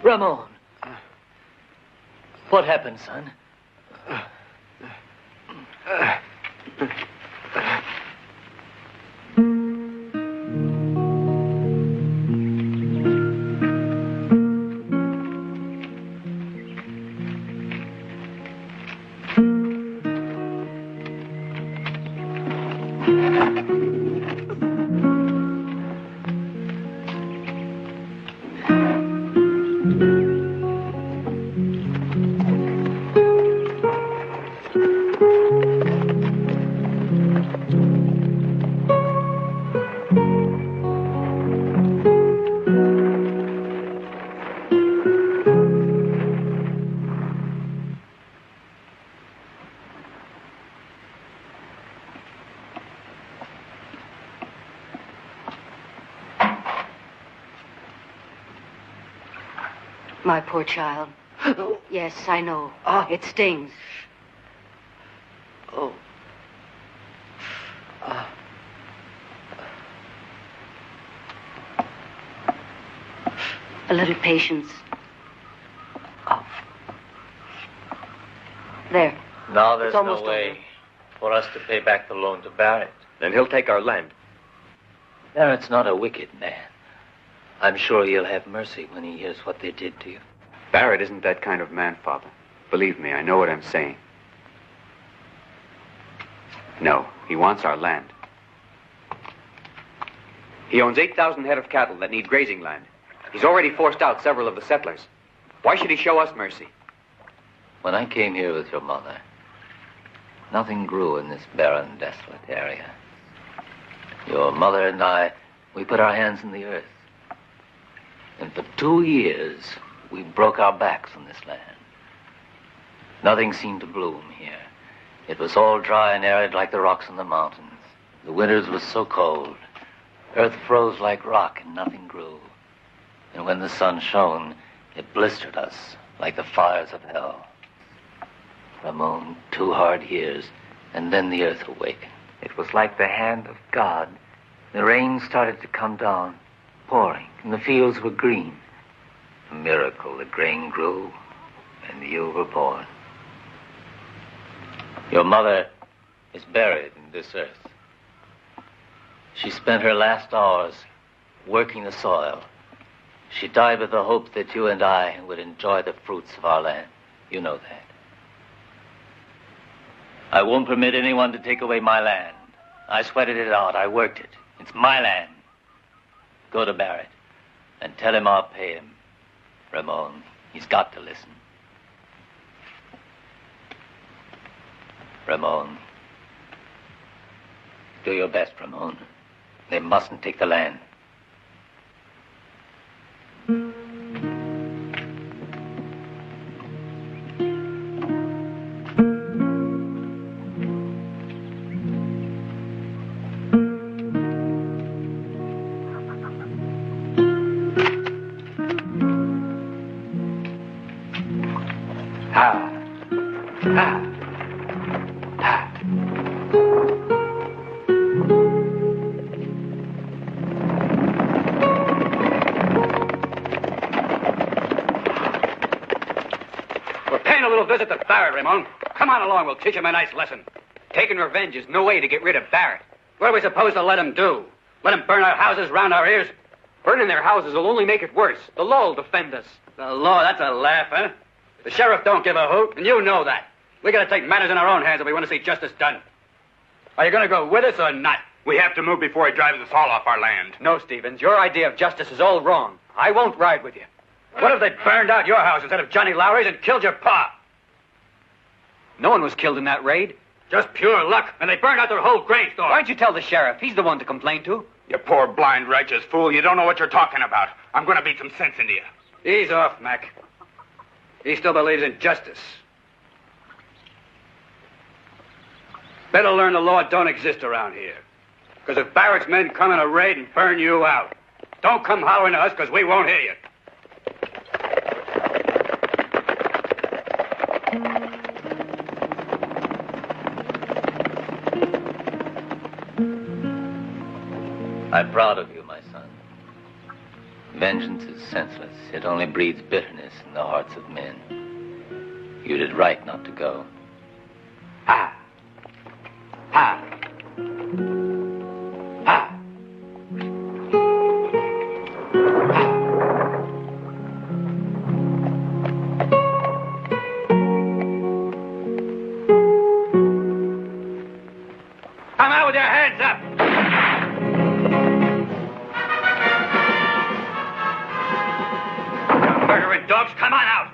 Ramon. What happened, son? My poor child. Yes, I know. It stings. Oh. A little patience. There. Now there's no way for us to pay back the loan to Barrett. Then he'll take our land. Barrett's not a wicked man. I'm sure he'll have mercy when he hears what they did to you. Barrett isn't that kind of man, Father. Believe me, I know what I'm saying. No, he wants our land. He owns 8,000 head of cattle that need grazing land. He's already forced out several of the settlers. Why should he show us mercy? When I came here with your mother, nothing grew in this barren, desolate area. Your mother and I, we put our hands in the earth. And for 2 years, we broke our backs on this land. Nothing seemed to bloom here. It was all dry and arid like the rocks in the mountains. The winters were so cold. Earth froze like rock and nothing grew. And when the sun shone, it blistered us like the fires of hell. Ramon, 2 hard years, and then the earth awakened. It was like the hand of God. The rain started to come down, pouring, and the fields were green. A miracle, the grain grew, and you were born. Your mother is buried in this earth. She spent her last hours working the soil. She died with the hope that you and I would enjoy the fruits of our land. You know that. I won't permit anyone to take away my land. I sweated it out. I worked it. It's my land. Go to Barrett and tell him I'll pay him. Ramon, he's got to listen. Ramon. Do your best, Ramon. They mustn't take the land. Visit to Barrett, Ramon. Come on along, we'll teach him a nice lesson. Taking revenge is no way to get rid of Barrett. What are we supposed to let him do? Let him burn our houses round our ears? Burning their houses will only make it worse. The law will defend us. The law? That's a laugh, huh? The sheriff don't give a hoot, and you know that. We gotta take matters in our own hands if we want to see justice done. Are you gonna go with us or not? We have to move before he drives us all off our land. No, Stevens. Your idea of justice is all wrong. I won't ride with you. What if they burned out your house instead of Johnny Lowry's and killed your pa? No one was killed in that raid. Just pure luck, and they burned out their whole grain store. Why don't you tell the sheriff? He's the one to complain to. You poor, blind, righteous fool. You don't know what you're talking about. I'm going to beat some sense into you. Ease off, Mac. He still believes in justice. Better learn the law don't exist around here. Because if Barrett's men come in a raid and burn you out, don't come hollering to us because we won't hear you. I'm proud of you, my son. Vengeance is senseless. It only breeds bitterness in the hearts of men. You did right not to go. Ha! Ha! Ha! Come out with your hands up! You murdering dogs, come on out!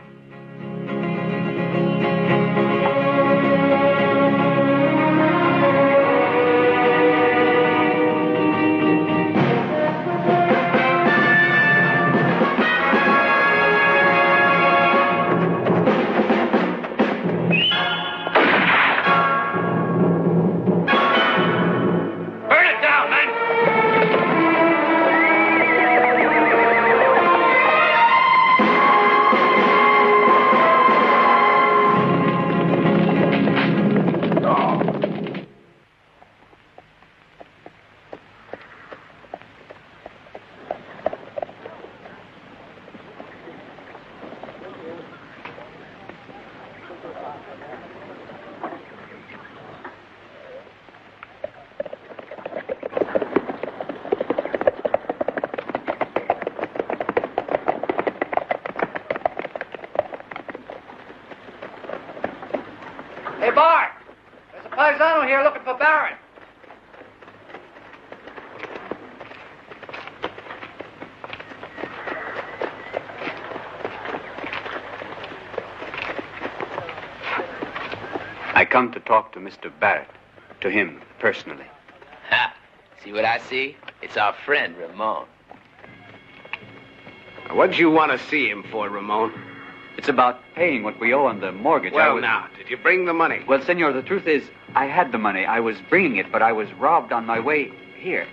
Hey, Bart! There's a paisano here looking for Barrett. I come to talk to Mr. Barrett. To him, personally. Ha! See what I see? It's our friend, Ramon. What'd you want to see him for, Ramon? It's about paying what we owe on the mortgage. Well, now, did you bring the money? Well, senor, the truth is, I had the money. I was bringing it, but I was robbed on my way here.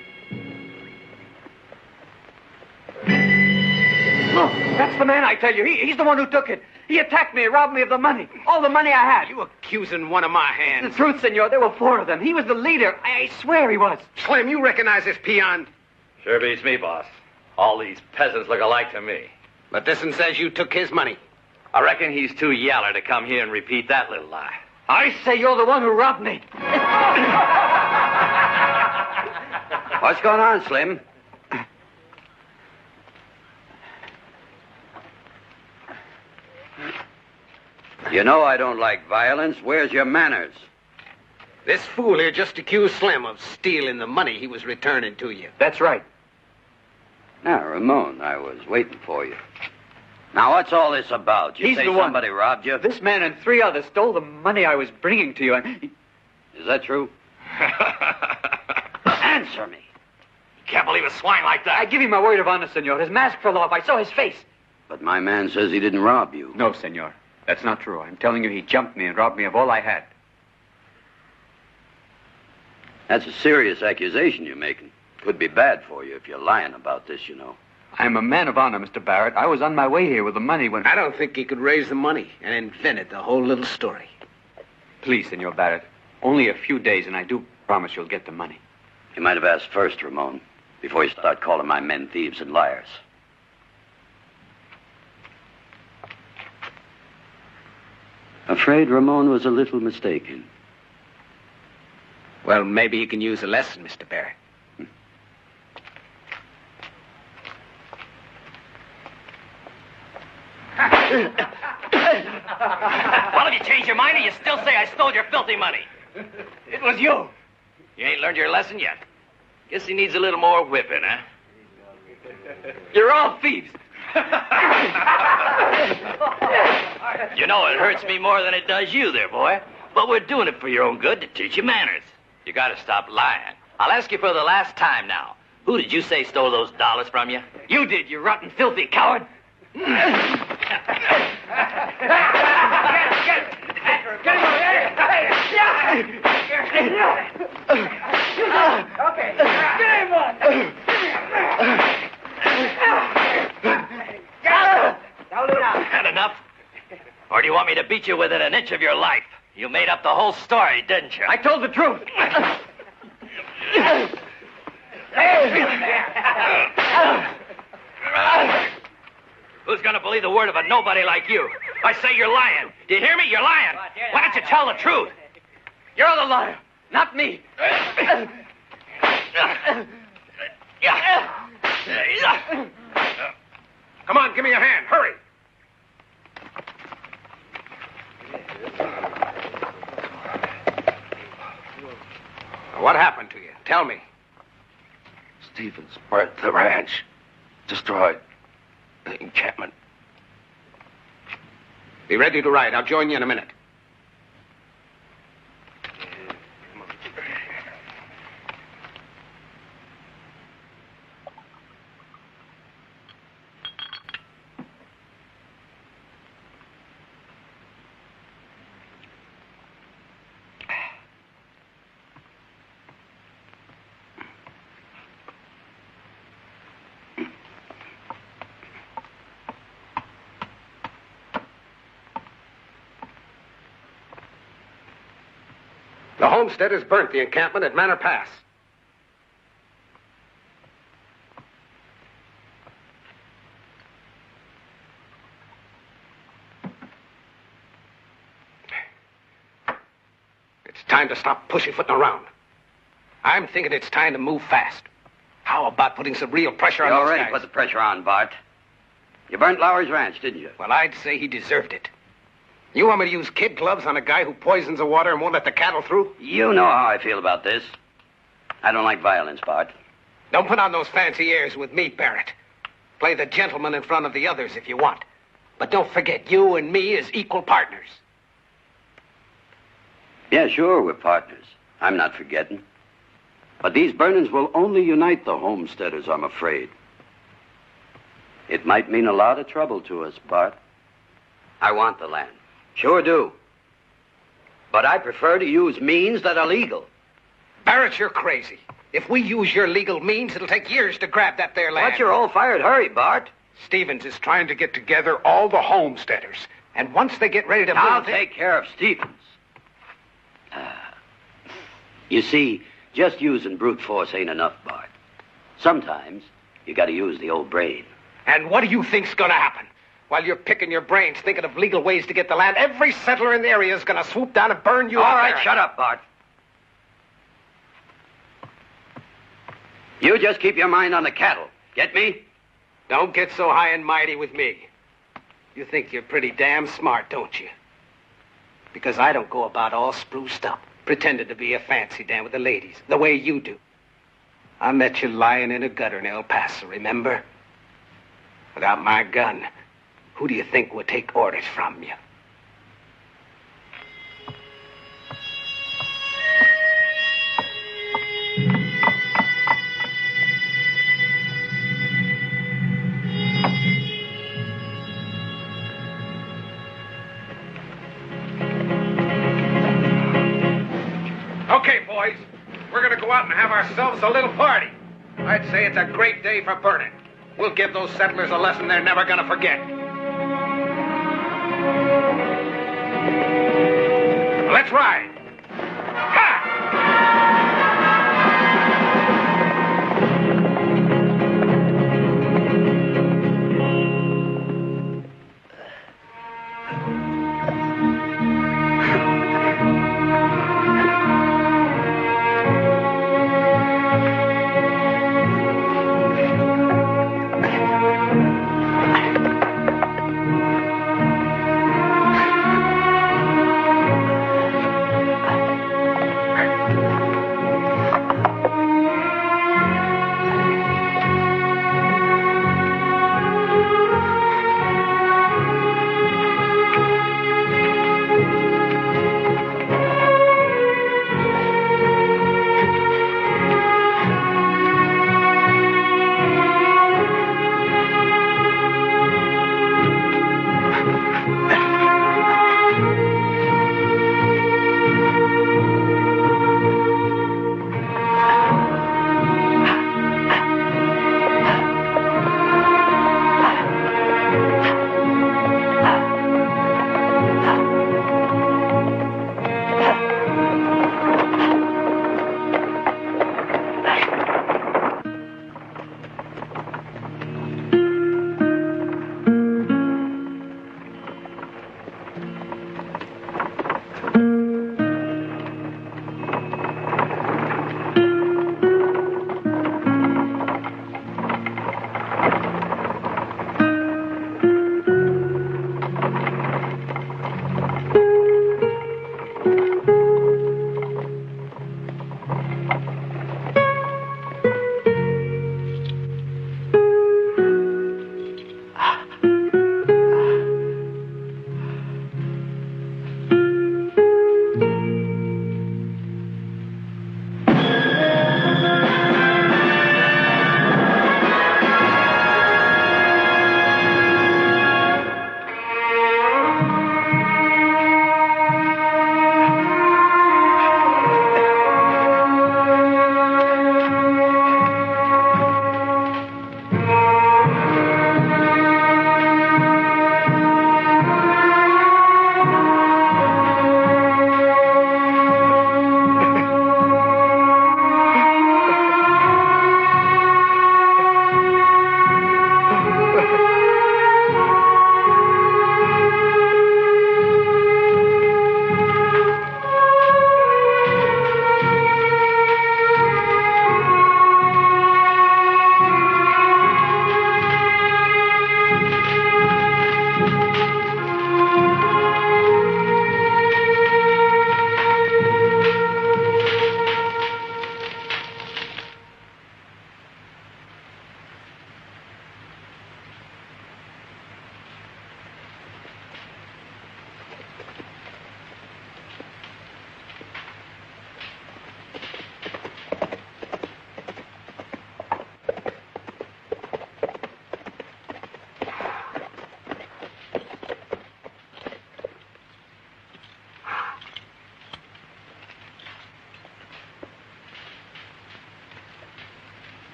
Look, that's the man, I tell you. He's the one who took it. He attacked me, robbed me of the money. All the money I had. You accusing one of my hands? The truth, senor. There were 4 of them. He was the leader. I swear he was. Slim, you recognize this peon? Sure beats me, boss. All these peasants look alike to me. But this one says you took his money. I reckon he's too yaller to come here and repeat that little lie. I say you're the one who robbed me. What's going on, Slim? You know I don't like violence. Where's your manners? This fool here just accused Slim of stealing the money he was returning to you. That's right. Now, Ramon, I was waiting for you. Now, what's all this about? You He's say the one. somebody robbed you? This man and 3 others stole the money I was bringing to you. Is that true? Answer me. Can't believe a swine like that. I give you my word of honor, senor. His mask fell off. I saw his face. But my man says he didn't rob you. No, senor. That's not true. I'm telling you, he jumped me and robbed me of all I had. That's a serious accusation you're making. Could be bad for you if you're lying about this, you know. I'm a man of honor, Mr. Barrett. I was on my way here with the money when... I don't think he could raise the money and invented the whole little story. Please, Senor Barrett. Only a few days, and I do promise you'll get the money. You might have asked first, Ramon, before you start calling my men thieves and liars. Afraid Ramon was a little mistaken. Well, maybe he can use a lesson, Mr. Barrett. Well, if you change your mind, or you still say I stole your filthy money? It was you. You ain't learned your lesson yet. Guess he needs a little more whipping, huh? You're all thieves. You know, it hurts me more than it does you there, boy. But we're doing it for your own good, to teach you manners. You gotta stop lying. I'll ask you for the last time now. Who did you say stole those dollars from you? You did, you rotten, filthy coward. Get him over here! Okay, get him on! Had enough? Or do you want me to beat you within an inch of your life? You made up the whole story, didn't you? I told the truth. Who's gonna believe the word of a nobody like you? I say you're lying. Do you hear me? You're lying. Why don't you tell the truth? You're the liar, not me. Come on, give me your hand. Hurry. What happened to you? Tell me. Stevens burnt the ranch. Destroyed the encampment. Be ready to ride. I'll join you in a minute. The homesteaders burnt the encampment at Manor Pass. It's time to stop pussyfooting around. I'm thinking it's time to move fast. How about putting some real pressure on You those already guys? put the pressure on, Bart. You burnt Lowry's ranch, didn't you? Well, I'd say he deserved it. You want me to use kid gloves on a guy who poisons the water and won't let the cattle through? You know how I feel about this. I don't like violence, Bart. Don't put on those fancy airs with me, Barrett. Play the gentleman in front of the others if you want. But don't forget, you and me is equal partners. Yeah, sure, we're partners. I'm not forgetting. But these burnings will only unite the homesteaders, I'm afraid. It might mean a lot of trouble to us, Bart. I want the land. Sure do. But I prefer to use means that are legal. Barrett, you're crazy. If we use your legal means, it'll take years to grab that there land. What's your all-fired hurry, Bart? Stevens is trying to get together all the homesteaders. And once they get ready to I'll move... take care of Stevens. You see, just using brute force ain't enough, Bart. Sometimes you gotta use the old brain. And what do you think's gonna happen? While you're picking your brains, thinking of legal ways to get the land, every settler in the area is gonna swoop down and burn you All out right, there. shut up, Bart. You just keep your mind on the cattle. Get me? Don't get so high and mighty with me. You think you're pretty damn smart, don't you? Because I don't go about all spruced up. Pretended to be a fancy Dan with the ladies, the way you do. I met you lying in a gutter in El Paso, remember? Without my gun, who do you think would take orders from you? Okay, boys. We're gonna go out and have ourselves a little party. I'd say it's a great day for burning. We'll give those settlers a lesson they're never gonna forget. Let's ride.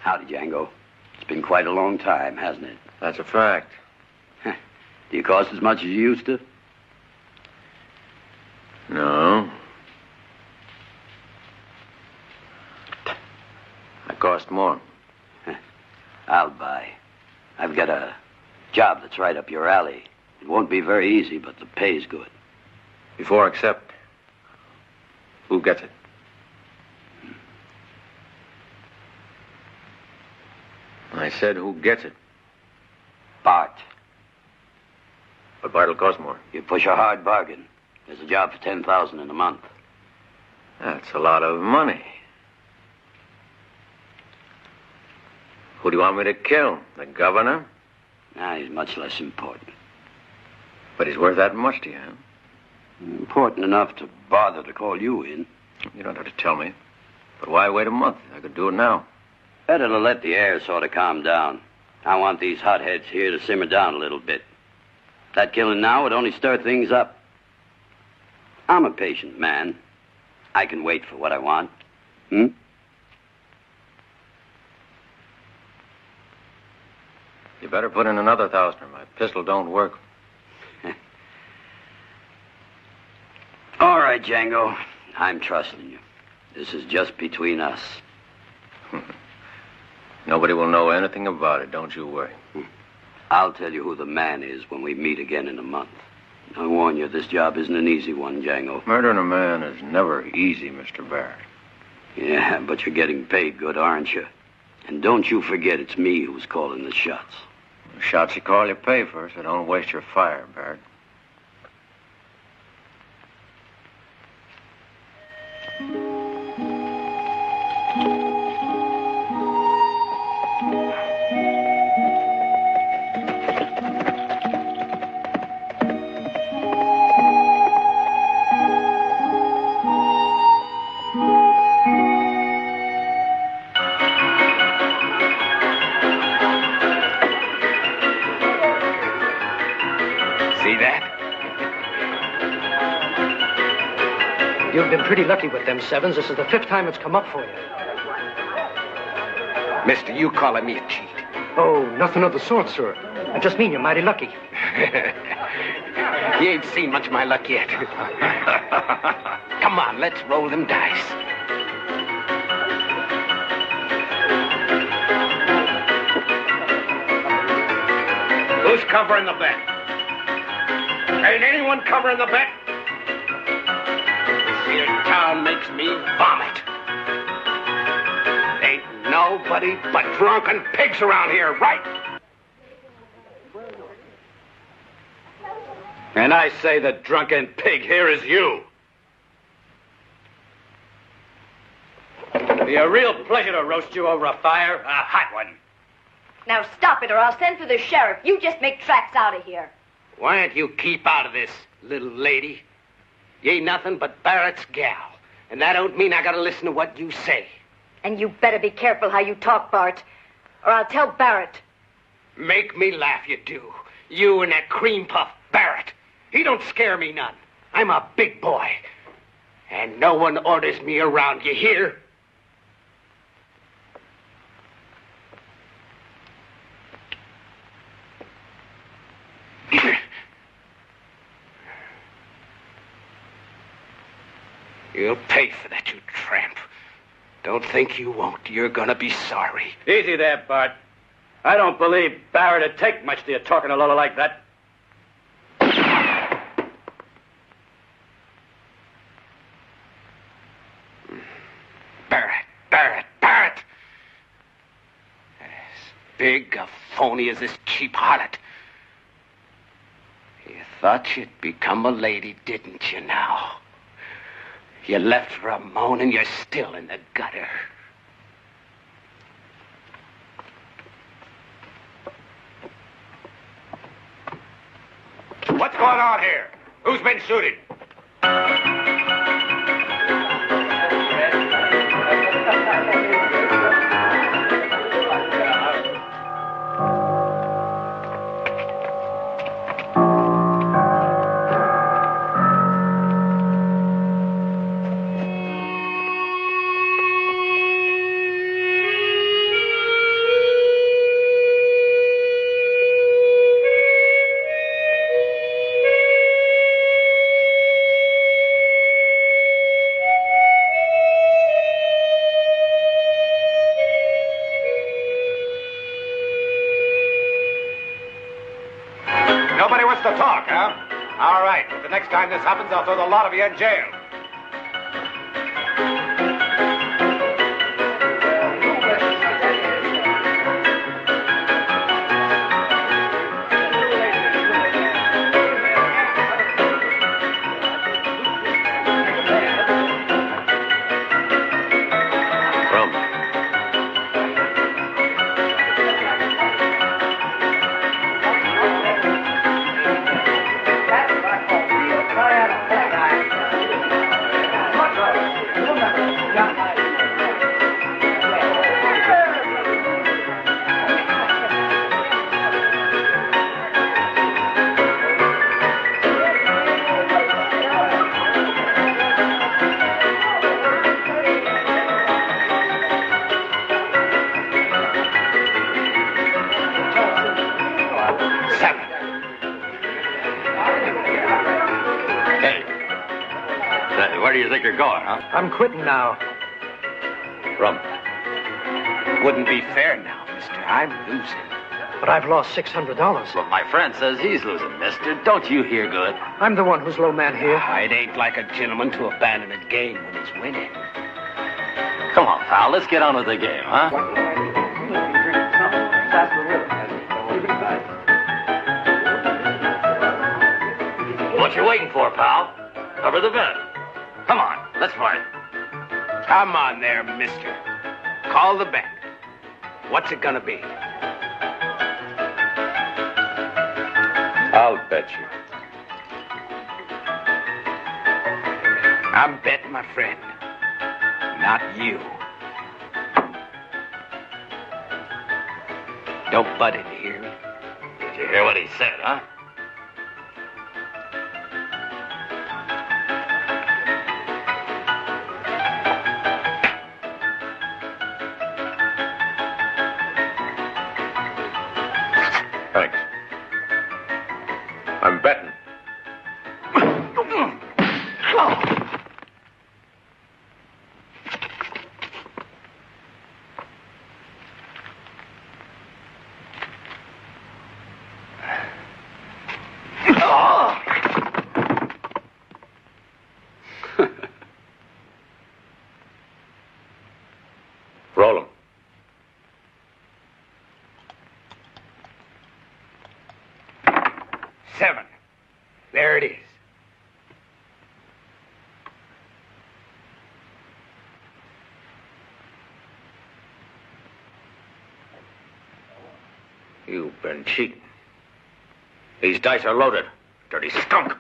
Howdy, Django. It's been quite a long time, hasn't it? That's a fact. Do you cost as much as you used to? No. I cost more. I'll buy. I've got a job that's right up your alley. It won't be very easy, but the pay's good. Before I accept, who gets it? I said, who gets it? Bart. But Bart'll cost more. You push a hard bargain. There's a job for $10,000 in a month. That's a lot of money. Who do you want me to kill? The governor? Nah, he's much less important. But he's worth that much to you, huh? Important enough to bother to call you in. You don't have to tell me. But why wait a month? I could do it now. Better to let the air sort of calm down. I want these hotheads here to simmer down a little bit. That killing now would only stir things up. I'm a patient man. I can wait for what I want. Hmm? You better put in another 1,000 or my pistol don't work. All right, Django. I'm trusting you. This is just between us. Nobody will know anything about it, don't you worry. I'll tell you who the man is when we meet again in a month. I warn you, this job isn't an easy one, Django. Murdering a man is never easy, Mr. Barrett. Yeah, but you're getting paid good, aren't you? And don't you forget it's me who's calling the shots. The shots you call, you pay for, so don't waste your fire, Barrett. You've been pretty lucky with them sevens. This is the 5th time it's come up for you. Mister, you calling me a cheat? Oh, nothing of the sort, sir. I just mean you're mighty lucky. You ain't seen much of my luck yet. Come on, let's roll them dice. Who's covering the bet? Ain't anyone covering the bet? Your town makes me vomit. Ain't nobody but drunken pigs around here, right? And I say the drunken pig here is you. It'll be a real pleasure to roast you over a fire, a hot one. Now stop it or I'll send for the sheriff. You just make tracks out of here. Why don't you keep out of this, little lady? You ain't nothing but Barrett's gal. And that don't mean I gotta listen to what you say. And you better be careful how you talk, Bart, or I'll tell Barrett. Make me laugh, you do. You and that cream puff Barrett. He don't scare me none. I'm a big boy. And no one orders me around, you hear? You'll pay for that, you tramp. Don't think you won't. You're gonna be sorry. Easy there, Bart. I don't believe Barrett would take much to you talking to Lola like that. Barrett. As big a phony as this cheap harlot. You thought you'd become a lady, didn't you now? You left Ramon and you're still in the gutter. What's going on here? Who's been shooting? next time this happens, I'll throw the lot of you in jail. Where do you think you're going, huh? I'm quitting now. Rum. Wouldn't be fair now, mister. I'm losing. But I've lost $600. Well, my friend says he's losing, mister. Don't you hear good? I'm the one who's low man here. It ain't like a gentleman to abandon a game when he's winning. Come on, pal. Let's get on with the game, huh? What you waiting for, pal? Cover the bet. Come on, let's play. Come on there, mister. Call the bet. What's it gonna be? I'll bet you. I'm betting my friend, not you. Don't butt in here. Did you hear what he said, huh? Thanks. I'm betting. Roll 'em. $7. There it is. You've been cheating. These dice are loaded. Dirty skunk.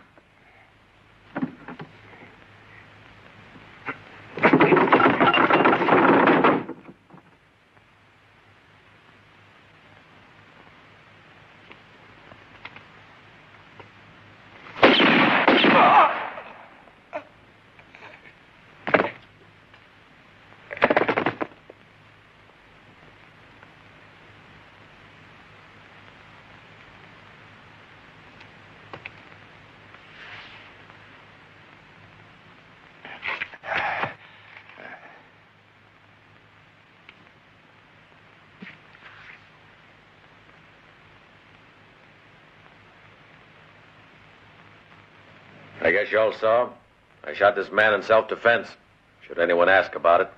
I guess you all saw. I shot this man in self-defense. Should anyone ask about it.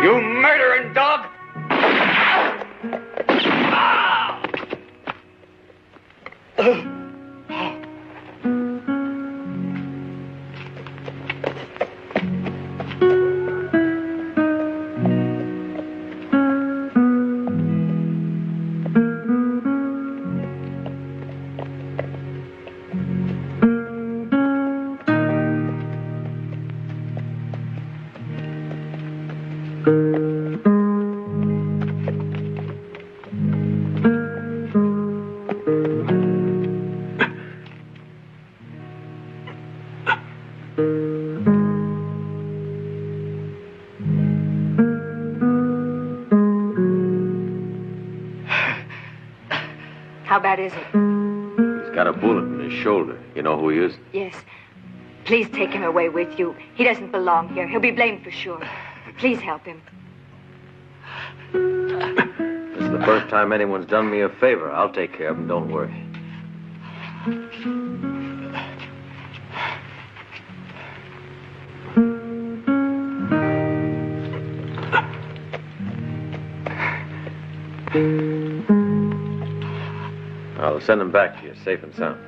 You murdering dog! He's got a bullet in his shoulder. You know who he is? Yes. Please take him away with you. He doesn't belong here. He'll be blamed for sure. Please help him. This is the first time anyone's done me a favor. I'll take care of him, don't worry. I'll send him back to you, safe and sound.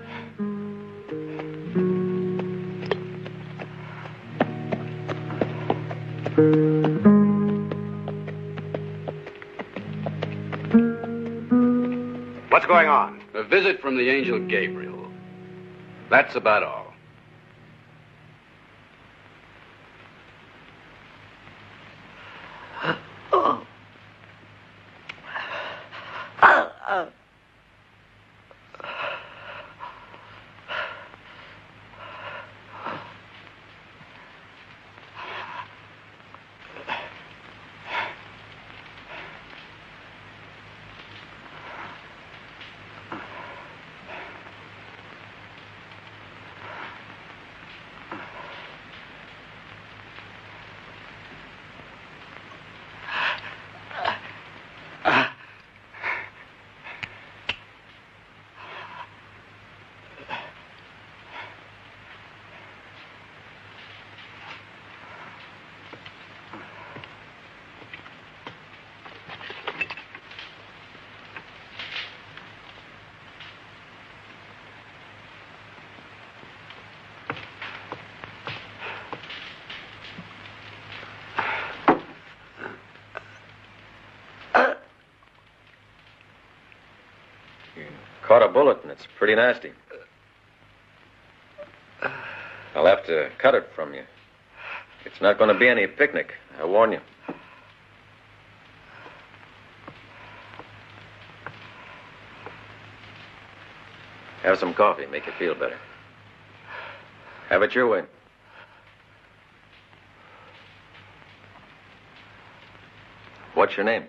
What's going on? A visit from the angel Gabriel. That's about all. Caught a bullet, and it's pretty nasty. I'll have to cut it from you. It's not going to be any picnic, I warn you. Have some coffee, make you feel better. Have it your way. What's your name?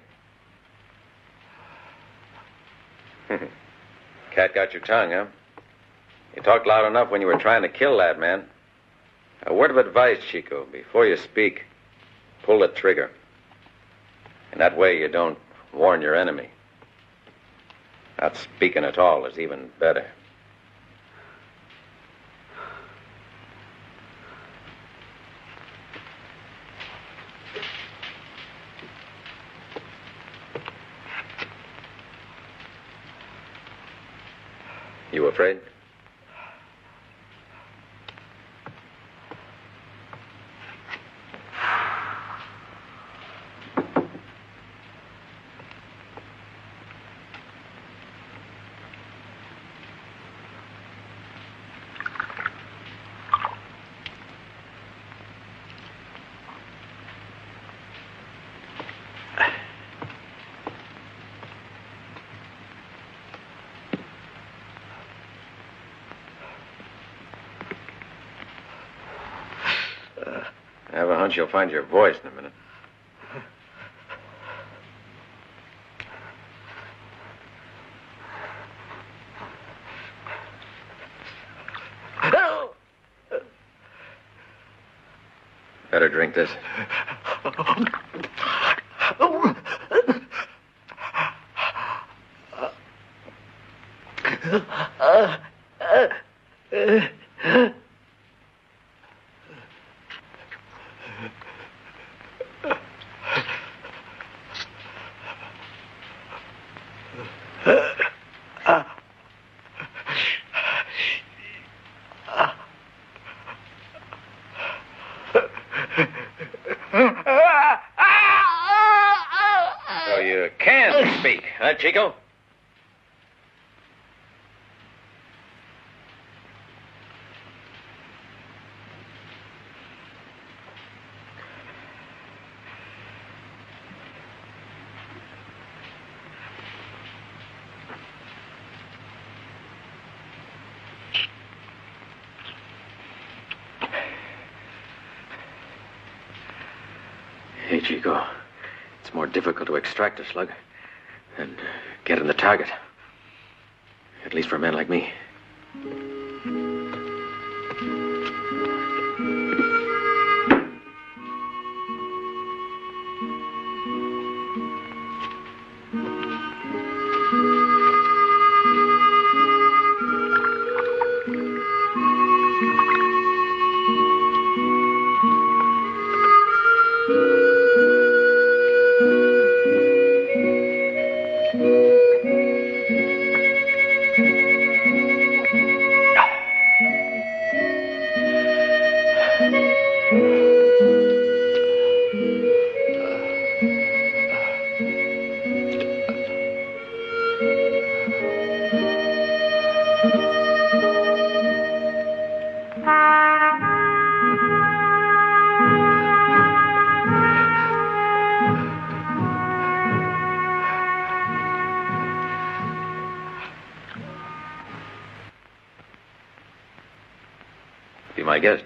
Cat got your tongue, huh? You talked loud enough when you were trying to kill that man. A word of advice, Chico. Before you speak, pull the trigger. And that way you don't warn your enemy. Not speaking at all is even better. You afraid? I have a hunch you'll find your voice in a minute. Better drink this. So you can speak, huh, Chico? Hey, Chico. It's more difficult to extract a slug than get in the target. At least for a man like me. Be my guest.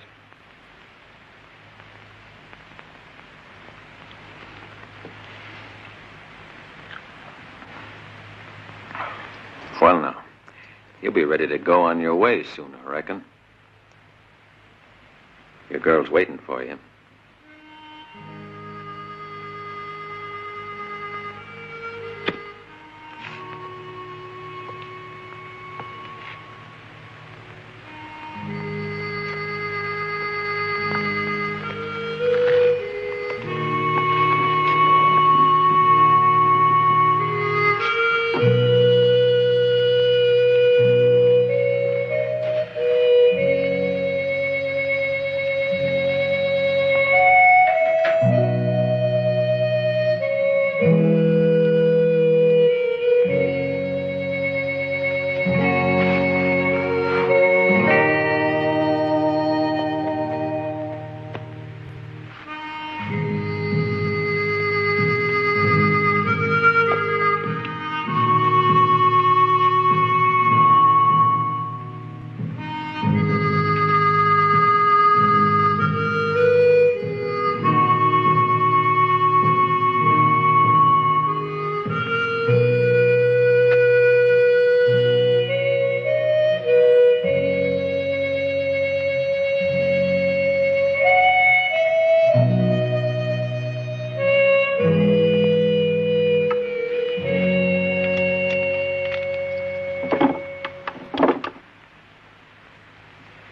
Well, now, you'll be ready to go on your way soon, I reckon. Your girl's waiting for you.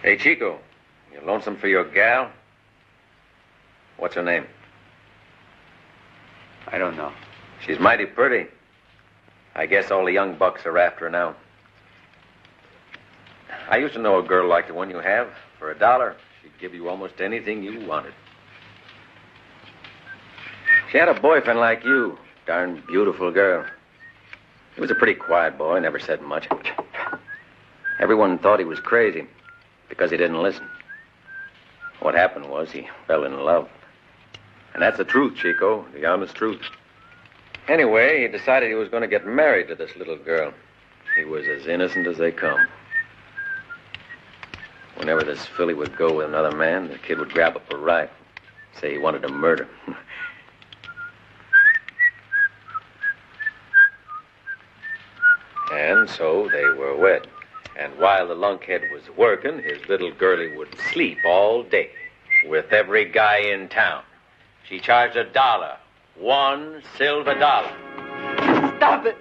Hey, Chico, you lonesome for your gal? What's her name? I don't know. She's mighty pretty. I guess all the young bucks are after her now. I used to know a girl like the one you have. For $1, she'd give you almost anything you wanted. She had a boyfriend like you. Darn beautiful girl. He was a pretty quiet boy, never said much. Everyone thought he was crazy because he didn't listen. What happened was he fell in love. And that's the truth, Chico, the honest truth. Anyway, he decided he was going to get married to this little girl. He was as innocent as they come. Whenever this filly would go with another man, the kid would grab up a rifle, say he wanted to murder. And so they were wed. And while the lunkhead was working, his little girlie would sleep all day with every guy in town. She charged $1, $1 silver. Stop it!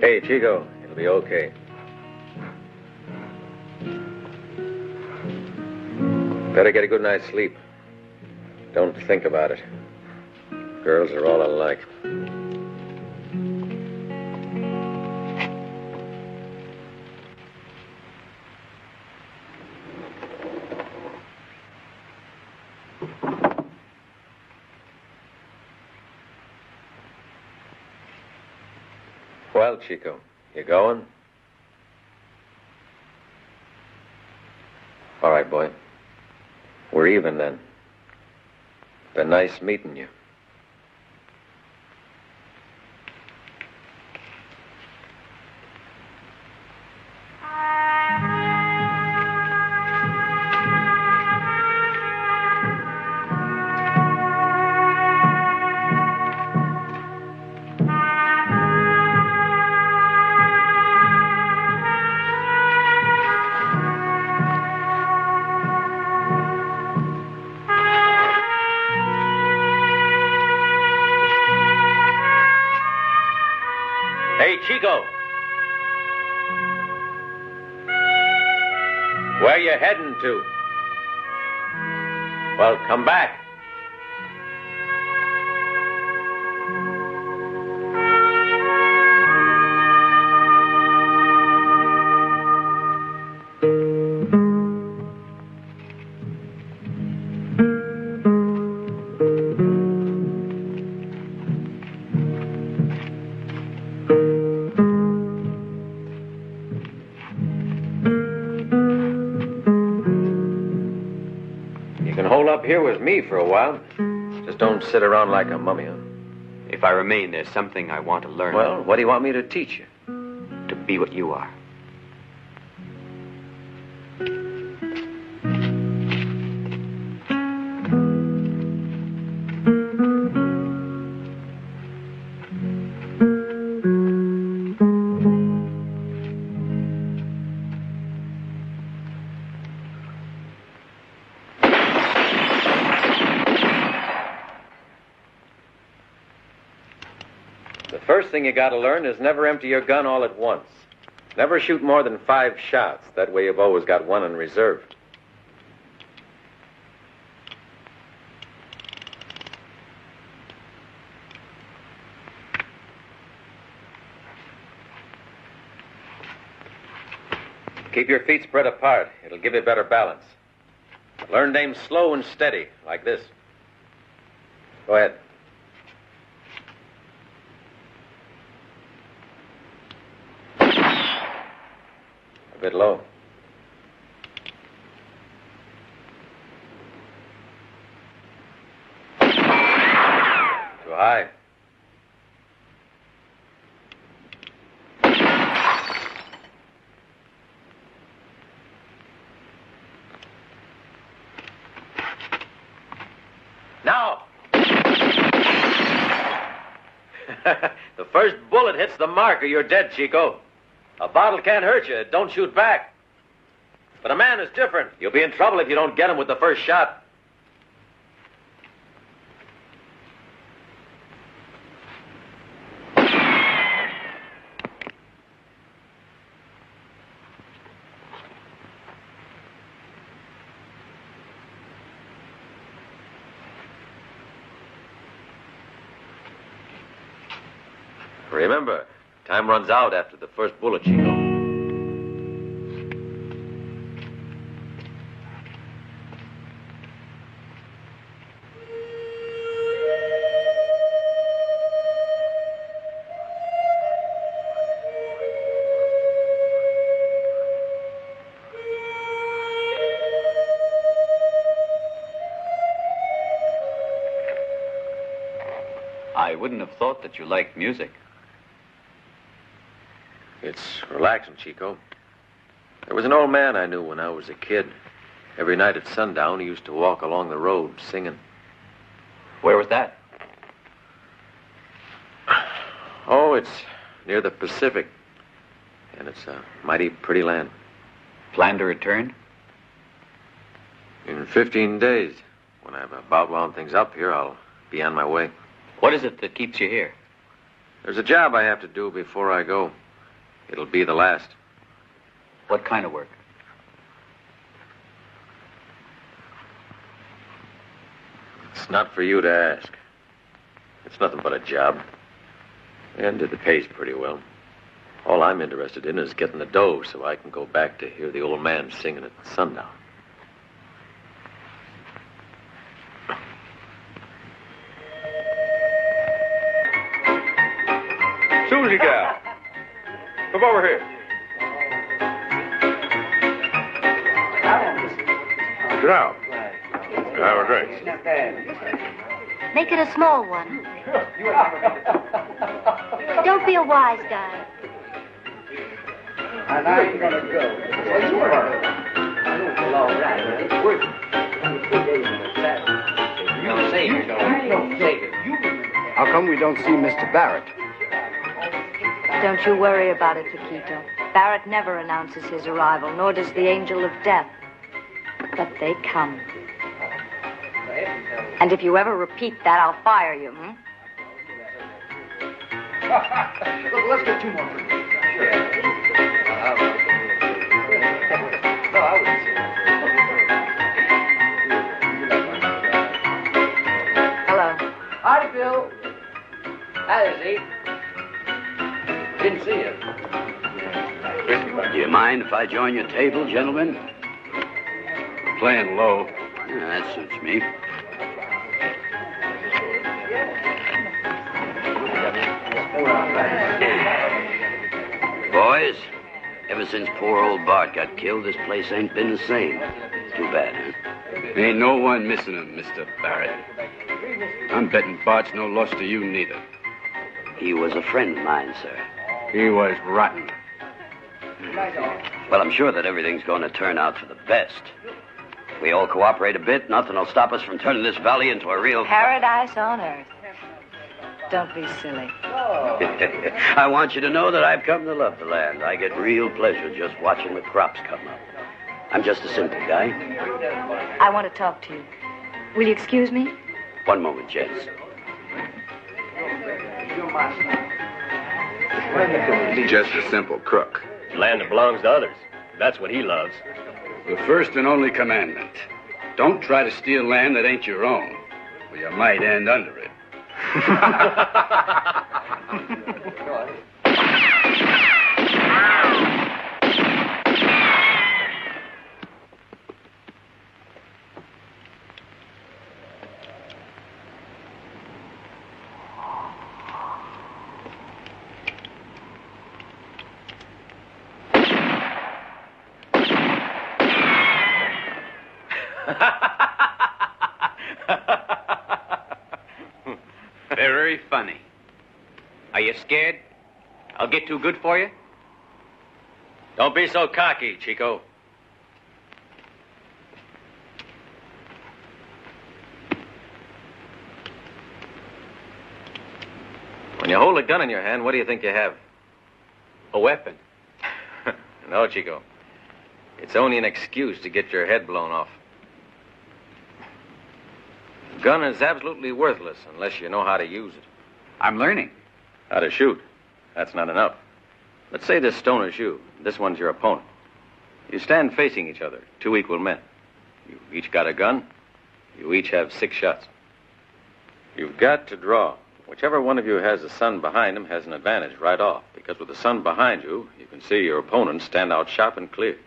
Hey, Chico, it'll be okay. Better get a good night's sleep. Don't think about it. Girls are all alike. Well, Chico, you going? All right, boy. We're even then. Been nice meeting you. Chico. Where you heading to? Well, come back. Here with me for a while. Just don't sit around like a mummy, huh? If I remain, there's something I want to learn. Well, what do you want me to teach you? To be what you are. First thing you got to learn is never empty your gun all at once. Never shoot more than 5 shots. That way you've always got one in reserve. Keep your feet spread apart. It'll give you better balance. Learn to aim slow and steady, like this. Go ahead. A bit low. Too high. Now! The first bullet hits the mark or you're dead, Chico. A bottle can't hurt you. Don't shoot back. But a man is different. You'll be in trouble if you don't get him with the first shot. Remember, time runs out after the first bullet, Chico. I wouldn't have thought that you liked music. It's relaxing, Chico. There was an old man I knew when I was a kid. Every night at sundown, he used to walk along the road singing. Where was that? Oh, it's near the Pacific. And it's a mighty pretty land. Plan to return? In 15 days. When I've about wound things up here, I'll be on my way. What is it that keeps you here? There's a job I have to do before I go. It'll be the last. What kind of work? It's not for you to ask. It's nothing but a job. And it pays pretty well. All I'm interested in is getting the dough so I can go back to hear the old man singing at sundown. Susie gal, come over here. Sit down. Have a drink. Make it a small one. Don't be a wise guy. And I ain't gonna go. How come we don't see Mr. Barrett? Don't you worry about it, Paquito. Barrett never announces his arrival, nor does the angel of death. But they come. And if you ever repeat that, I'll fire you, Look, let's get 2 more for you. Hello. Hi, Bill. Hi, Izzy. Didn't see you. Do you mind if I join your table, gentlemen? We're playing low. Yeah, that suits me. Boys, ever since poor old Bart got killed, this place ain't been the same. Too bad, huh? Ain't no one missing him, Mr. Barrett. I'm betting Bart's no loss to you neither. He was a friend of mine, sir. He was rotten. Well, I'm sure that everything's going to turn out for the best. If we all cooperate a bit, nothing will stop us from turning this valley into a real... Paradise on earth. Don't be silly. I want you to know that I've come to love the land. I get real pleasure just watching the crops come up. I'm just a simple guy. I want to talk to you. Will you excuse me? One moment, gents. Just a simple crook. Land that belongs to others. That's what he loves. The first and only commandment. Don't try to steal land that ain't your own, or you might end under it. Very funny. Are you scared? I'll get too good for you? Don't be so cocky, Chico. When you hold a gun in your hand, what do you think you have? A weapon. No, Chico. It's only an excuse to get your head blown off. A gun is absolutely worthless unless you know how to use it. I'm learning. How to shoot. That's not enough. Let's say this stone is you. This one's your opponent. You stand facing each other, 2 equal men. You each got a gun. You each have 6 shots. You've got to draw. Whichever one of you has the sun behind him has an advantage right off, because with the sun behind you, you can see your opponent stand out sharp and clear.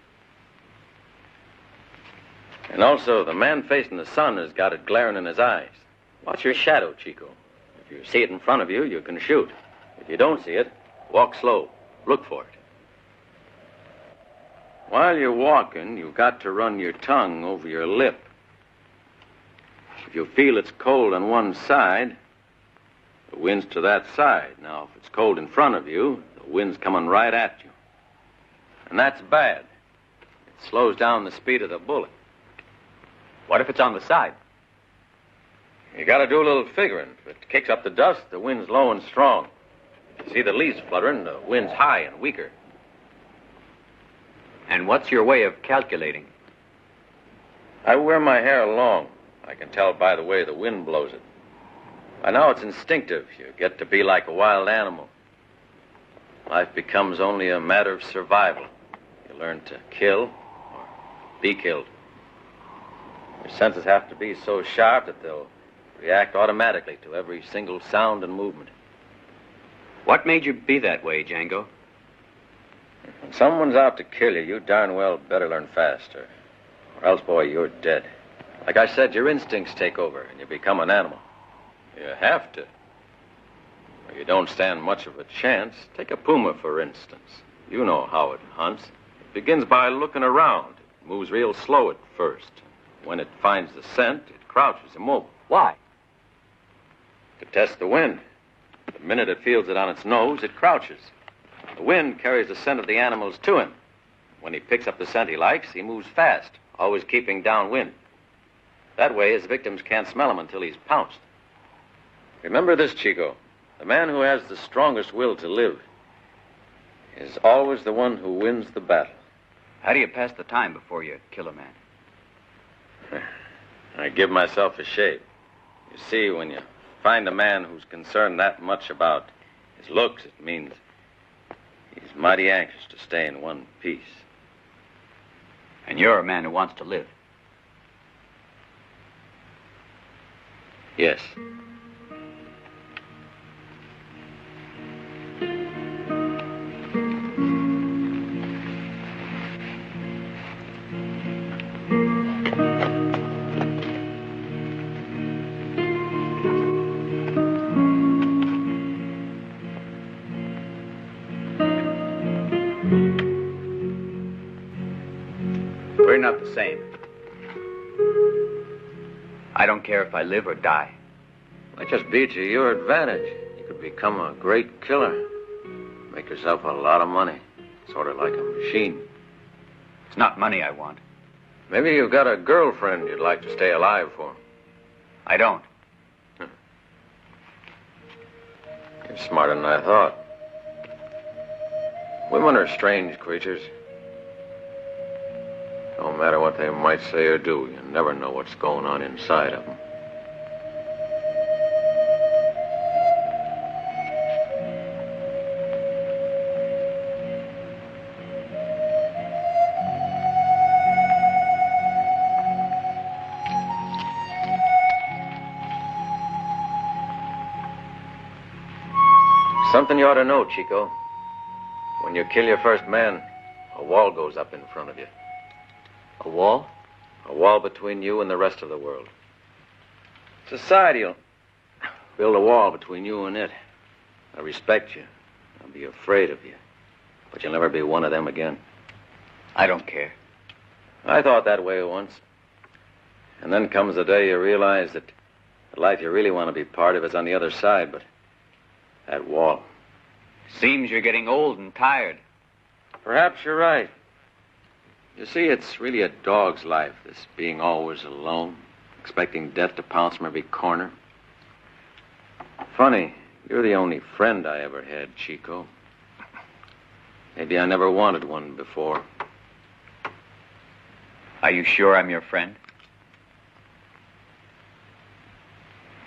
And also, the man facing the sun has got it glaring in his eyes. Watch your shadow, Chico. If you see it in front of you, you can shoot. If you don't see it, walk slow. Look for it. While you're walking, you've got to run your tongue over your lip. If you feel it's cold on one side, the wind's to that side. Now, if it's cold in front of you, the wind's coming right at you. And that's bad. It slows down the speed of the bullet. What if it's on the side? You got to do a little figuring. If it kicks up the dust, the wind's low and strong. If you see the leaves fluttering, the wind's high and weaker. And what's your way of calculating? I wear my hair long. I can tell by the way the wind blows it. By now it's instinctive. You get to be like a wild animal. Life becomes only a matter of survival. You learn to kill or be killed. Your senses have to be so sharp that they'll react automatically to every single sound and movement. What made you be that way, Django? When someone's out to kill you, you darn well better learn faster. Or else, boy, you're dead. Like I said, your instincts take over and you become an animal. You have to. Or you don't stand much of a chance. Take a puma, for instance. You know how it hunts. It begins by looking around. It moves real slow at first. When it finds the scent, it crouches immobile. Why? To test the wind. The minute it feels it on its nose, it crouches. The wind carries the scent of the animals to him. When he picks up the scent he likes, he moves fast, always keeping downwind. That way, his victims can't smell him until he's pounced. Remember this, Chico. The man who has the strongest will to live is always the one who wins the battle. How do you pass the time before you kill a man? I give myself a shave. You see, when you find a man who's concerned that much about His looks, it means he's mighty anxious to stay in one piece. And you're a man who wants to live. Yes. We're not the same. I don't care if I live or die. That just beats you your advantage. You could become a great killer. Make yourself a lot of money. Sort of like a machine. It's not money I want. Maybe you've got a girlfriend you'd like to stay alive for. I don't. You're smarter than I thought. Women are strange creatures. No matter what they might say or do, you never know what's going on inside of them. Something you ought to know, Chico. When you kill your first man, a wall goes up in front of you. A wall? A wall between you and the rest of the world. Society will build a wall between you and it. They'll respect you. They'll be afraid of you. But you'll never be one of them again. I don't care. I thought that way once. And then comes the day you realize that the life you really want to be part of is on the other side, but that wall. Seems you're getting old and tired. Perhaps you're right. You see, it's really a dog's life, this being always alone, expecting death to pounce from every corner. Funny, you're the only friend I ever had, Chico. Maybe I never wanted one before. Are you sure I'm your friend?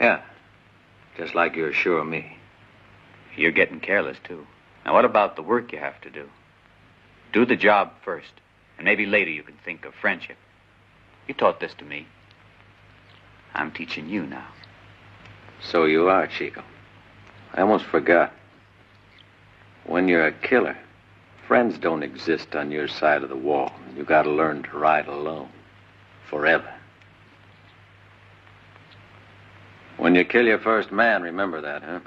Yeah, just like you're sure of me. You're getting careless, too. Now, what about the work you have to do? Do the job first, and maybe later you can think of friendship. You taught this to me. I'm teaching you now. So you are, Chico. I almost forgot. When you're a killer, friends don't exist on your side of the wall. You gotta learn to ride alone. Forever. When you kill your first man, remember that, huh?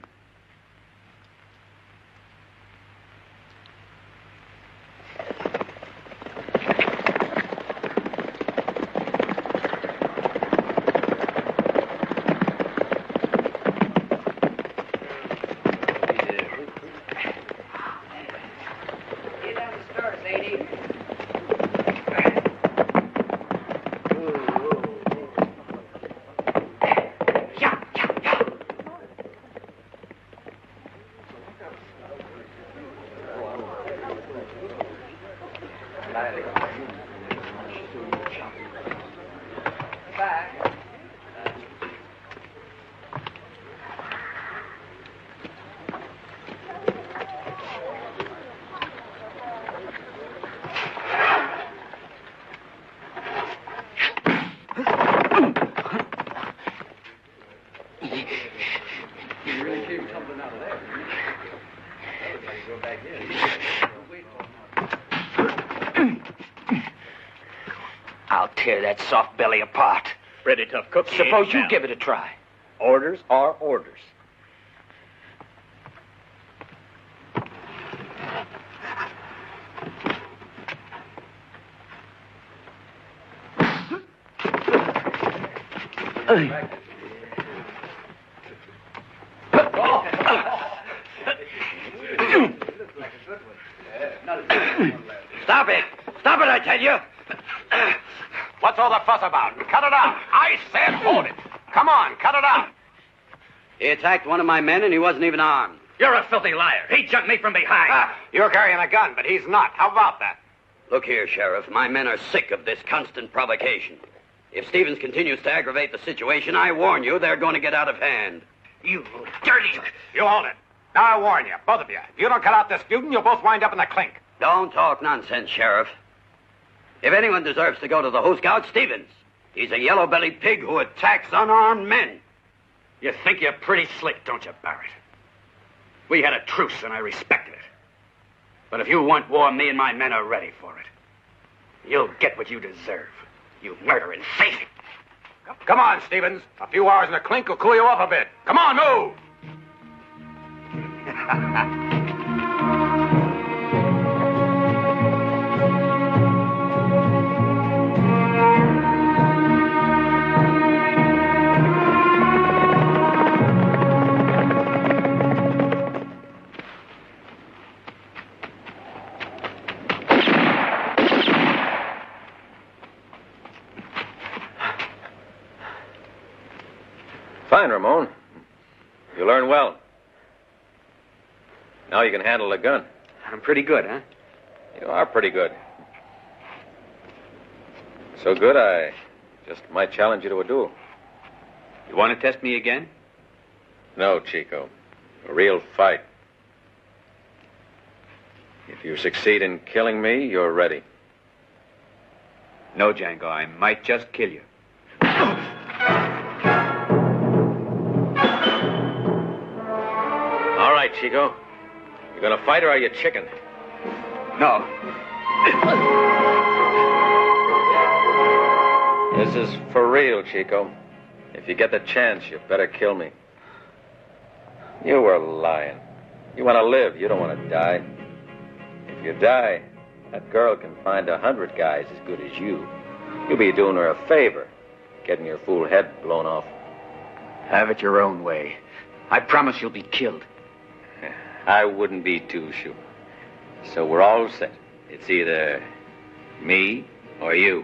I'll tear that soft belly apart. Pretty tough cookie. Suppose you give it a try. Orders are orders. Stop it! Stop it, I tell you! What's all the fuss about? Cut it out. I said hold it. Come on, cut it out. He attacked one of my men and he wasn't even armed. You're a filthy liar. He jumped me from behind. You're carrying a gun, but he's not. How about that? Look here, Sheriff. My men are sick of this constant provocation. If Stevens continues to aggravate the situation, I warn you, they're going to get out of hand. You dirty... You hold it. Now, I warn you, both of you, if you don't cut out this feuding, you'll both wind up in the clink. Don't talk nonsense, Sheriff. If anyone deserves to go to the Who Scout, Stevens. He's a yellow-bellied pig who attacks unarmed men. You think you're pretty slick, don't you, Barrett? We had a truce, and I respected it. But if you want war, me and my men are ready for it. You'll get what you deserve, you murdering thief. Come on, Stevens. A few hours in the clink will cool you off a bit. Come on, move! Fine, Ramon. You learn well. Now you can handle a gun. I'm pretty good, huh? You are pretty good. So good, I just might challenge you to a duel. You want to test me again? No, Chico. A real fight. If you succeed in killing me, you're ready. No, Django, I might just kill you. All right, Chico. You gonna fight or are you chicken? No. This is for real, Chico. If you get the chance, you better kill me. You were lying. You want to live. You don't want to die. If you die, that girl can find 100 guys as good as you. You'll be doing her a favor, getting your fool head blown off. Have it your own way. I promise you'll be killed. I wouldn't be too sure. So we're all set. It's either me or you.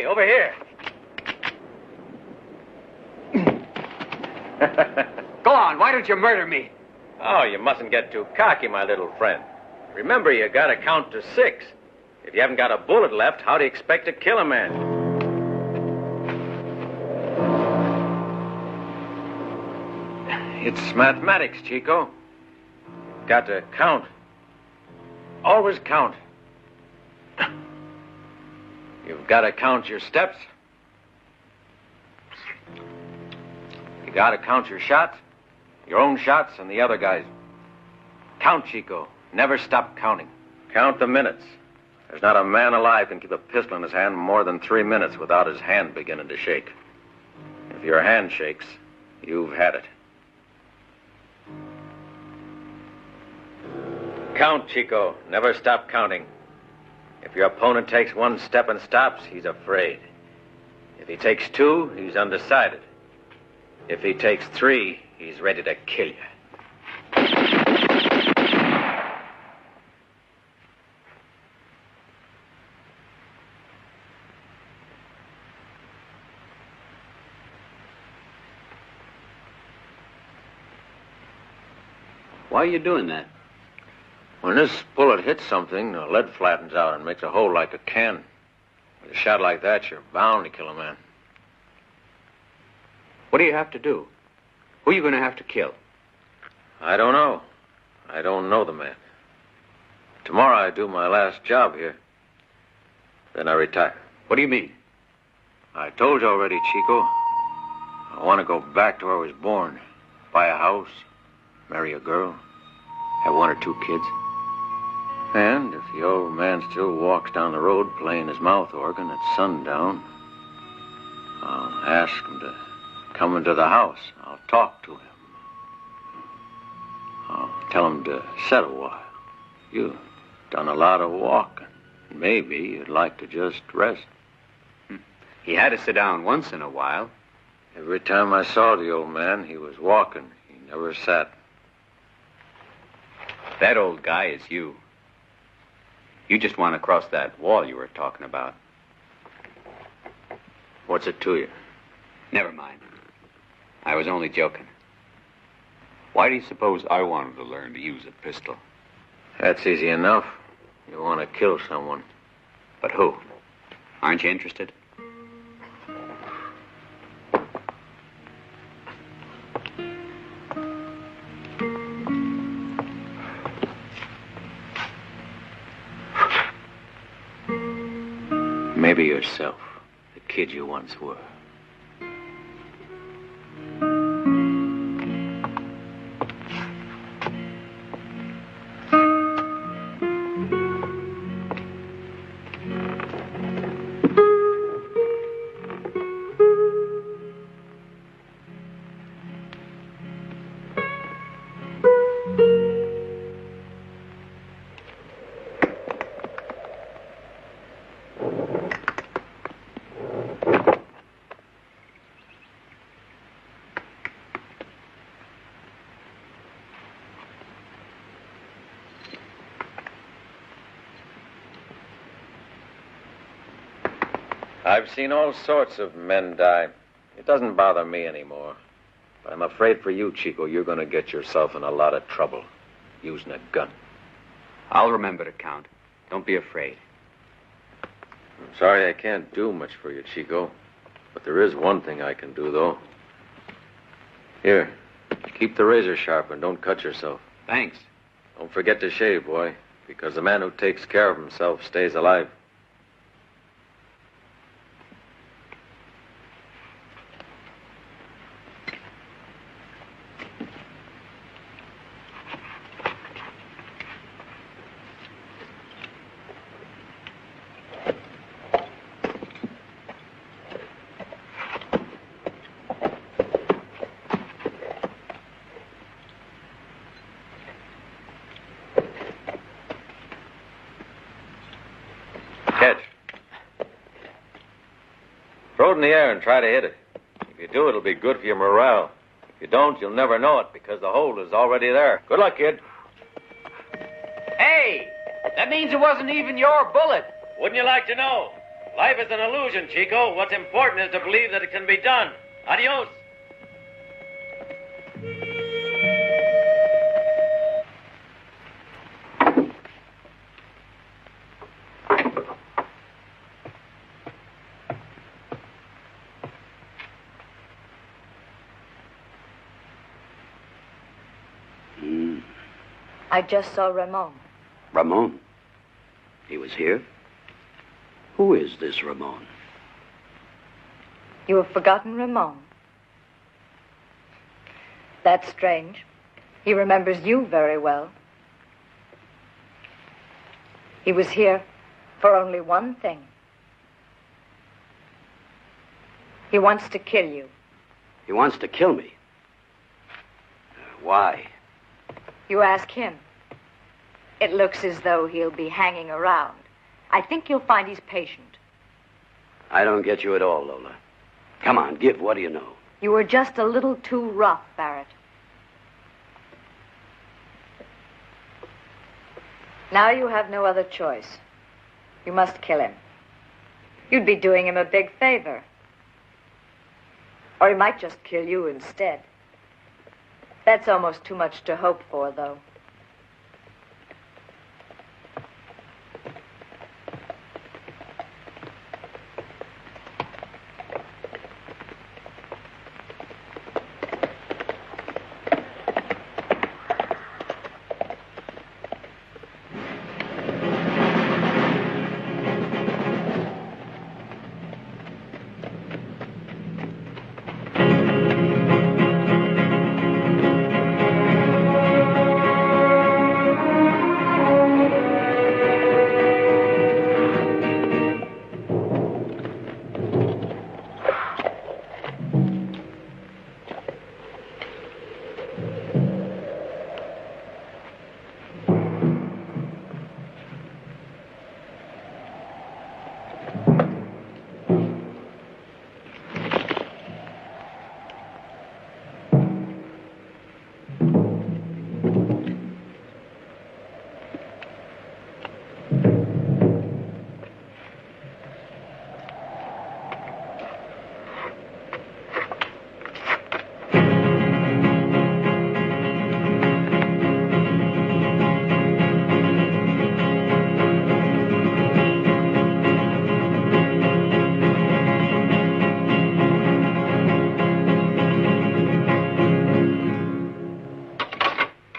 Over here. Go on, why don't you murder me? Oh, you mustn't get too cocky, my little friend. Remember, you gotta count to 6. If you haven't got a bullet left, how do you expect to kill a man? It's mathematics, Chico. Got to count. Always count. You've got to count your steps. You got to count your shots, your own shots and the other guys. Count, Chico. Never stop counting. Count the minutes. There's not a man alive can keep a pistol in his hand more than 3 minutes without his hand beginning to shake. If your hand shakes, you've had it. Count, Chico. Never stop counting. If your opponent takes one step and stops, he's afraid. If he takes two, he's undecided. If he takes three, he's ready to kill you. Why are you doing that? When this bullet hits something, the lead flattens out and makes a hole like a can. With a shot like that, you're bound to kill a man. What do you have to do? Who are you going to have to kill? I don't know. I don't know the man. Tomorrow I do my last job here. Then I retire. What do you mean? I told you already, Chico. I want to go back to where I was born. Buy a house, marry a girl, have one or two kids. And if the old man still walks down the road playing his mouth organ at sundown, I'll ask him to come into the house. I'll talk to him. I'll tell him to sit a while. You've done a lot of walking. Maybe you'd like to just rest. He had to sit down once in a while. Every time I saw the old man, he was walking. He never sat. That old guy is you. You just want to cross that wall you were talking about. What's it to you? Never mind. I was only joking. Why do you suppose I wanted to learn to use a pistol? That's easy enough. You want to kill someone. But who? Aren't you interested? Maybe yourself, the kid you once were. I've seen all sorts of men die. It doesn't bother me anymore. But I'm afraid for you, Chico, you're going to get yourself in a lot of trouble using a gun. I'll remember to count. Don't be afraid. I'm sorry I can't do much for you, Chico. But there is one thing I can do, though. Here, keep the razor sharp and don't cut yourself. Thanks. Don't forget to shave, boy, because the man who takes care of himself stays alive. Catch. Throw it in the air and try to hit it. If you do, it'll be good for your morale. If you don't, you'll never know it because the hole is already there. Good luck, kid. Hey, that means it wasn't even your bullet. Wouldn't you like to know? Life is an illusion, Chico. What's important is to believe that it can be done. Adios. I just saw Ramon. Ramon? He was here? Who is this Ramon? You have forgotten Ramon. That's strange. He remembers you very well. He was here for only one thing. He wants to kill you. He wants to kill me. Why? You ask him. It looks as though he'll be hanging around. I think you'll find he's patient. I don't get you at all, Lola. Come on, give. What do you know? You were just a little too rough, Barrett. Now you have no other choice. You must kill him. You'd be doing him a big favor. Or he might just kill you instead. That's almost too much to hope for, though.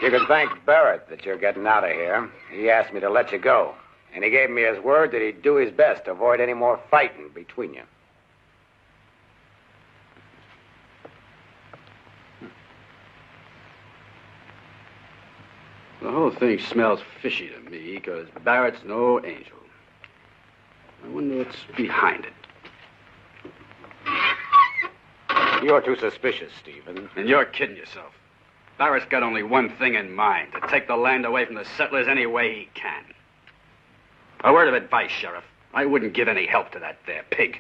You can thank Barrett that you're getting out of here. He asked me to let you go. And he gave me his word that he'd do his best to avoid any more fighting between you. The whole thing smells fishy to me, because Barrett's no angel. I wonder what's behind it. You're too suspicious, Stephen. And you're kidding yourself. Barrett's got only one thing in mind, to take the land away from the settlers any way he can. A word of advice, Sheriff. I wouldn't give any help to that there pig.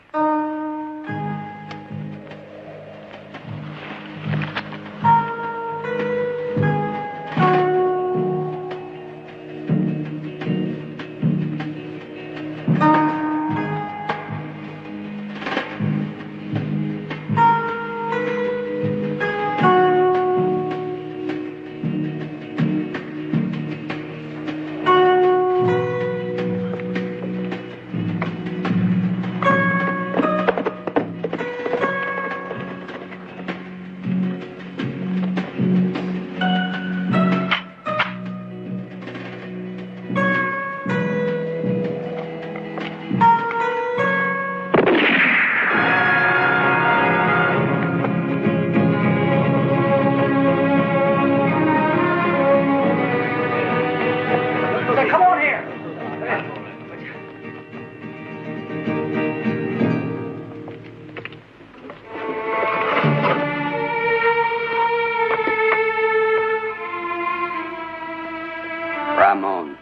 Ramon.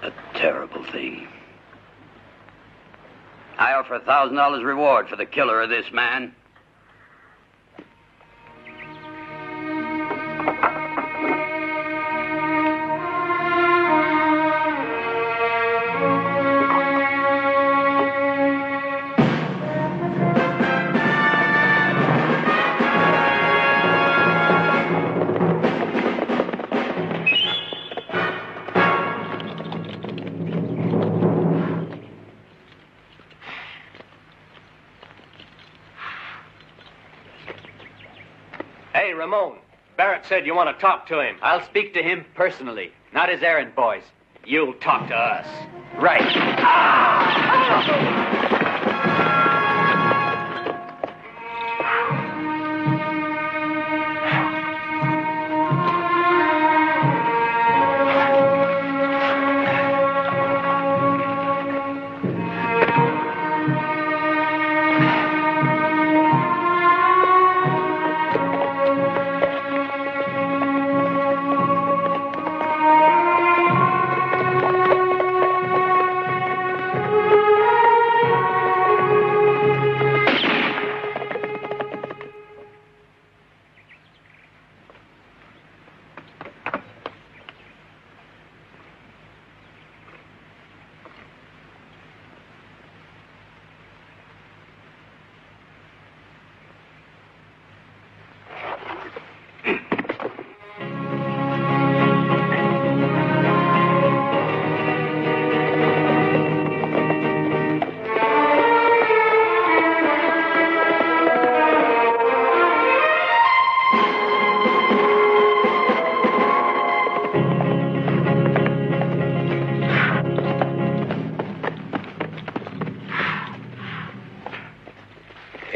A terrible thing. I offer $1,000 reward for the killer of this man. Hey, Ramon. Barrett said you want to talk to him. I'll speak to him personally, not his errand boys. You'll talk to us. Right.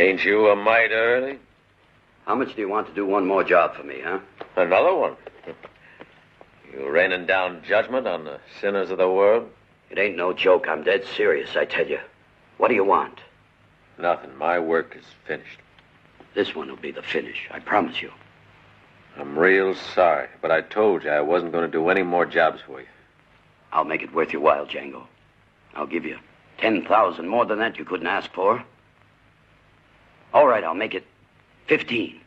Ain't you a mite early? How much do you want to do one more job for me, huh? Another one? You raining down judgment on the sinners of the world? It ain't no joke. I'm dead serious, I tell you. What do you want? Nothing. My work is finished. This one will be the finish, I promise you. I'm real sorry, but I told you I wasn't going to do any more jobs for you. I'll make it worth your while, Django. I'll give you 10,000 more than that you couldn't ask for. All right, I'll make it 15.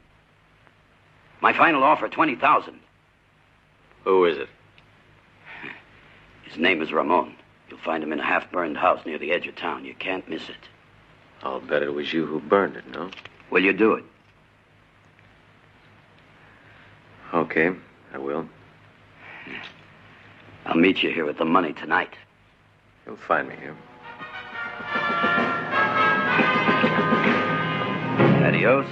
My final offer, 20,000. Who is it? His name is Ramon. You'll find him in a half-burned house near the edge of town. You can't miss it. I'll bet it was you who burned it, no? Will you do it? Okay, I will. I'll meet you here with the money tonight. You'll find me here. Adios.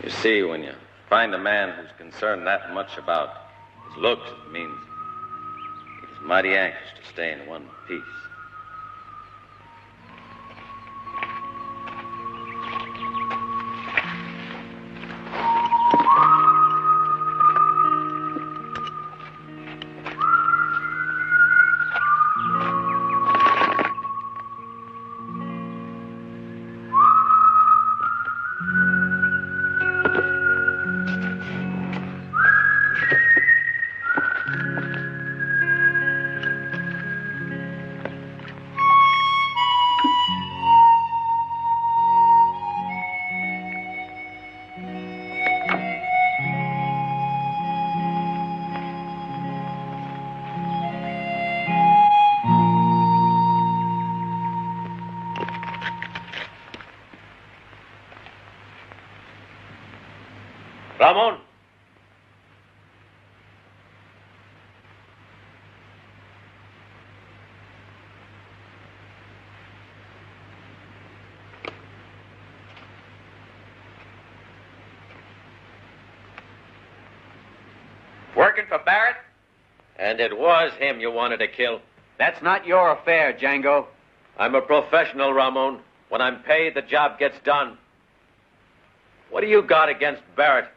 You see, when you find a man who's concerned that much about his looks, it means he's mighty anxious to stay in one piece. Ramon! Working for Barrett? And it was him you wanted to kill. That's not your affair, Django. I'm a professional, Ramon. When I'm paid, the job gets done. What do you got against Barrett?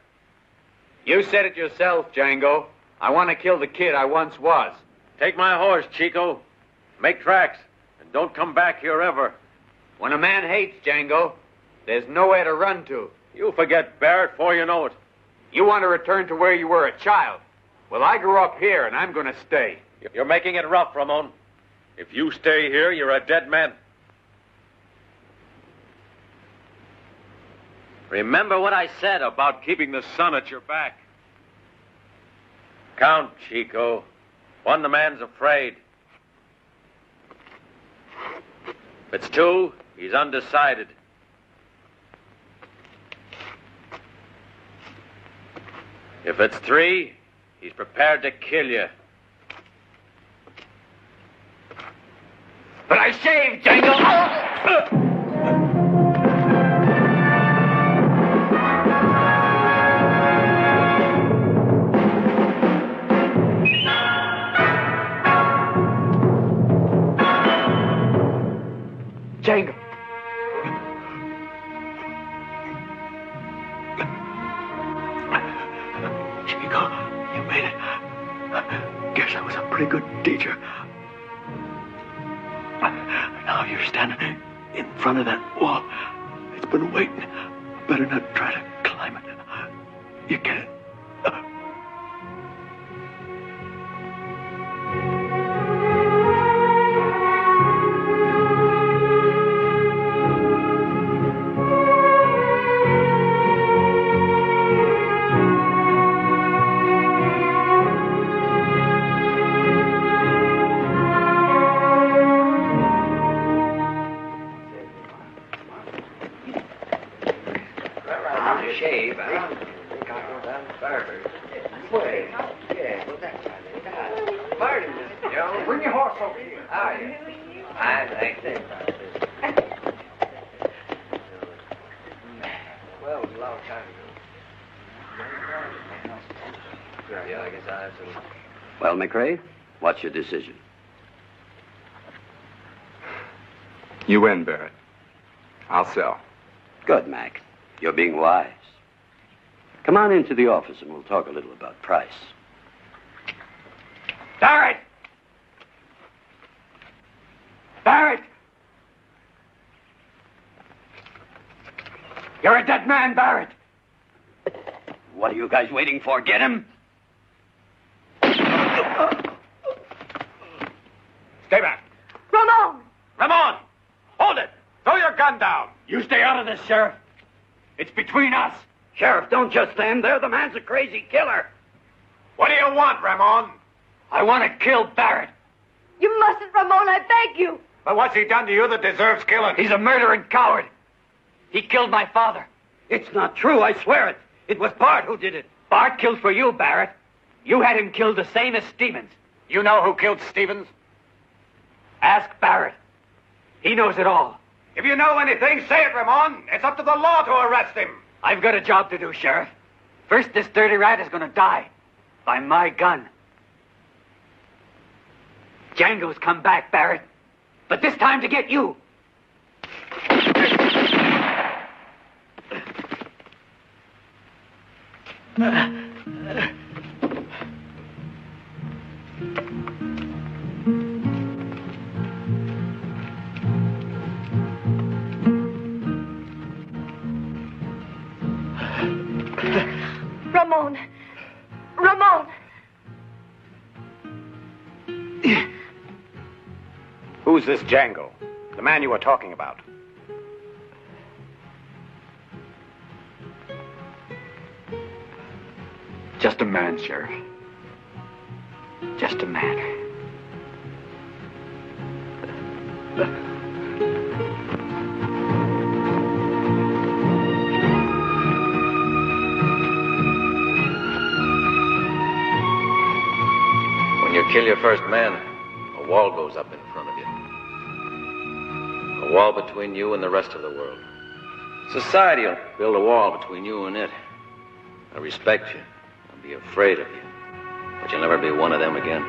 You said it yourself, Django. I want to kill the kid I once was. Take my horse, Chico. Make tracks, and don't come back here ever. When a man hates, Django, there's nowhere to run to. You'll forget Barrett before you know it. You want to return to where you were a child. Well, I grew up here, and I'm going to stay. You're making it rough, Ramon. If you stay here, you're a dead man. Remember what I said about keeping the sun at your back. Count, Chico. One, the man's afraid. If it's two, he's undecided. If it's three, he's prepared to kill you. But I shaved, Django! Django. Chico, you made it. Guess I was a pretty good teacher. Now you're standing in front of that wall. It's been waiting. Better not try to climb it. You can't. Shave, huh? Pardon, Mr. Jones. Bring your horse over here. How are you? Fine, thank you. Well, it was a long time ago. Yeah, I guess I have to. Well, McRae, what's your decision? You win, Barrett. I'll sell. Good, Mac. You're being wise. Come on into the office and we'll talk a little about price. Barrett! Barrett! You're a dead man, Barrett! What are you guys waiting for? Get him! Stay back. Ramon! Ramon! Hold it! Throw your gun down! You stay out of this, Sheriff. It's between us. Sheriff, don't just stand there. The man's a crazy killer. What do you want, Ramon? I want to kill Barrett. You mustn't, Ramon, I beg you. But what's he done to you that deserves killing? He's a murdering coward. He killed my father. It's not true, I swear it. It was Bart who did it. Bart killed for you, Barrett. You had him killed the same as Stevens. You know who killed Stevens? Ask Barrett. He knows it all. If you know anything, say it, Ramon. It's up to the law to arrest him. I've got a job to do, Sheriff. First, this dirty rat is going to die. By my gun. Django's come back, Barrett. But this time to get you. Ramon! Ramon! Who's this Django? The man you were talking about? Just a man, Sheriff. Just a man. When you kill your first man, a wall goes up in front of you. A wall between you and the rest of the world. Society will build a wall between you and it. They'll respect you. They'll be afraid of you. But you'll never be one of them again.